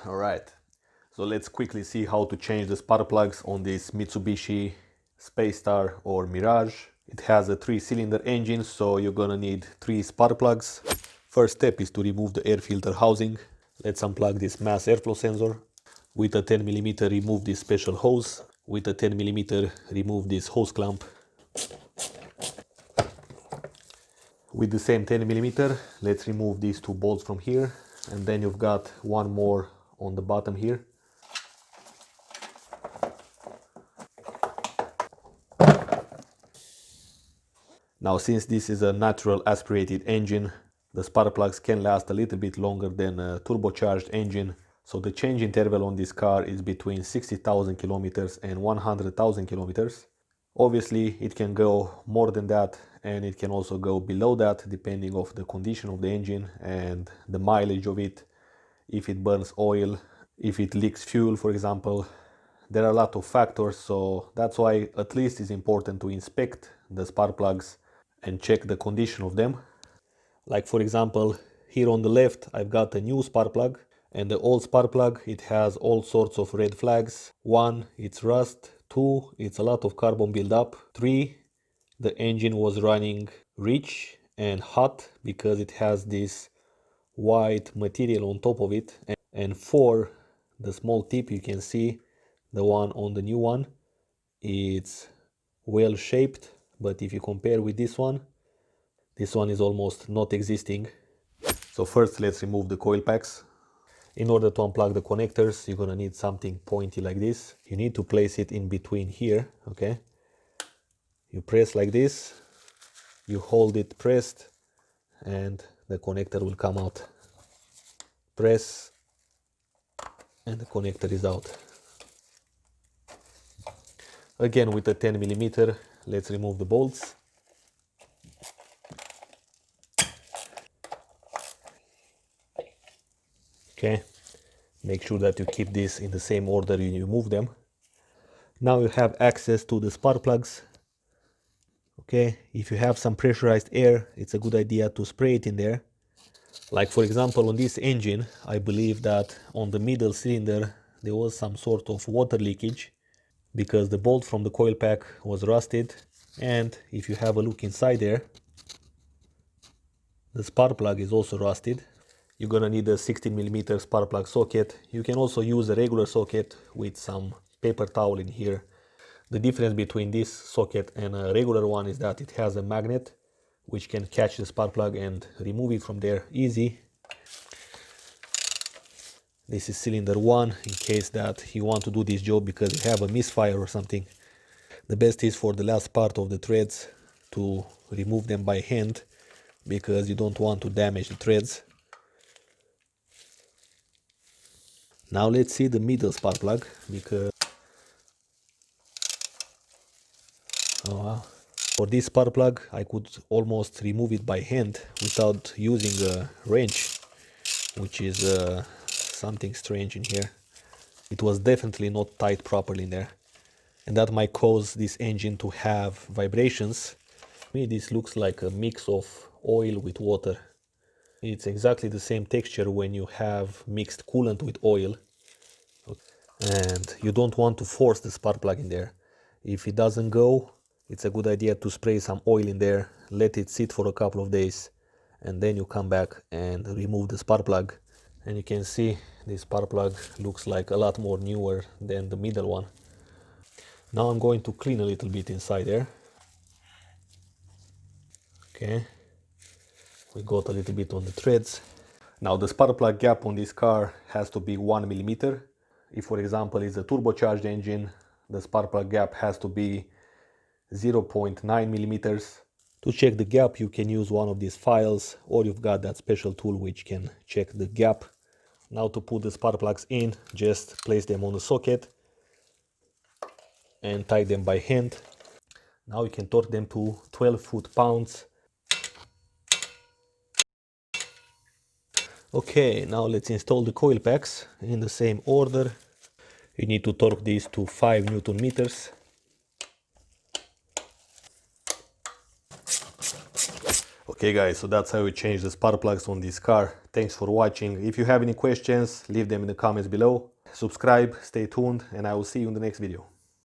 Alright, so let's quickly see how to change the spark plugs on this Mitsubishi Space Star or Mirage. It has a 3-cylinder engine, so you're gonna need 3 spark plugs. First step is to remove the air filter housing. Let's unplug this mass airflow sensor. With a 10mm remove this special hose. With a 10mm remove this hose clamp. With the same 10mm, let's remove these 2 bolts from here, and then you've got one more on the bottom here. Now, since this is a natural aspirated engine, the spark plugs can last a little bit longer than a turbocharged engine, so the change interval on this car is between 60,000 kilometers and 100,000 kilometers. Obviously, it can go more than that, and it can also go below that, depending on the condition of the engine and the mileage of it, if it burns oil, if it leaks fuel, for example. There are a lot of factors, so that's why at least it's important to inspect the spark plugs and check the condition of them. Like for example, here on the left, I've got a new spark plug, and the old spark plug, it has all sorts of red flags. 1, it's rust. 2, it's a lot of carbon buildup. 3, the engine was running rich and hot because it has this white material on top of it. And 4, the small tip you can see, the one on the new one, it's well shaped, but if you compare with this one is almost not existing. So first let's remove the coil packs. In order to unplug the connectors, you're gonna need something pointy like this. You need to place it in between here, okay? You press like this, you hold it pressed, and the connector will come out. Press, and the connector is out. Again, with a 10mm, let's remove the bolts. Okay, make sure that you keep this in the same order you move them. Now you have access to the spark plugs. Okay, if you have some pressurized air, it's a good idea to spray it in there. Like for example, on this engine, I believe that on the middle cylinder there was some sort of water leakage because the bolt from the coil pack was rusted. And if you have a look inside there, the spark plug is also rusted. You're gonna need a 16mm spark plug socket. You can also use a regular socket with some paper towel in here. The difference between this socket and a regular one is that it has a magnet which can catch the spark plug and remove it from there easy. This is cylinder 1 in case that you want to do this job because you have a misfire or something. The best is for the last part of the threads to remove them by hand because you don't want to damage the threads. Now let's see the middle spark plug because oh wow. For this spark plug I could almost remove it by hand without using a wrench, which is something strange in here. It was definitely not tight properly in there, and that might cause this engine to have vibrations. To me this looks like a mix of oil with water. It's exactly the same texture when you have mixed coolant with oil. And you don't want to force the spark plug in there. If it doesn't go, it's a good idea to spray some oil in there, let it sit for a couple of days, and then you come back and remove the spark plug. And you can see this spark plug looks like a lot more newer than the middle one. Now I'm going to clean a little bit inside there. Okay, we got a little bit on the threads. Now the spark plug gap on this car has to be 1mm. If for example it's a turbocharged engine, the spark plug gap has to be 0.9mm. To check the gap you can use one of these files, or you've got that special tool which can check the gap. Now to put the spark plugs in, just place them on the socket and tie them by hand. Now you can torque them to 12 foot-pounds. Okay, now let's install the coil packs in the same order. You need to torque these to 5 Newton meters. Okay guys, so that's how we change the spark plugs on this car. Thanks for watching. If you have any questions, leave them in the comments below. Subscribe, stay tuned, and I will see you in the next video.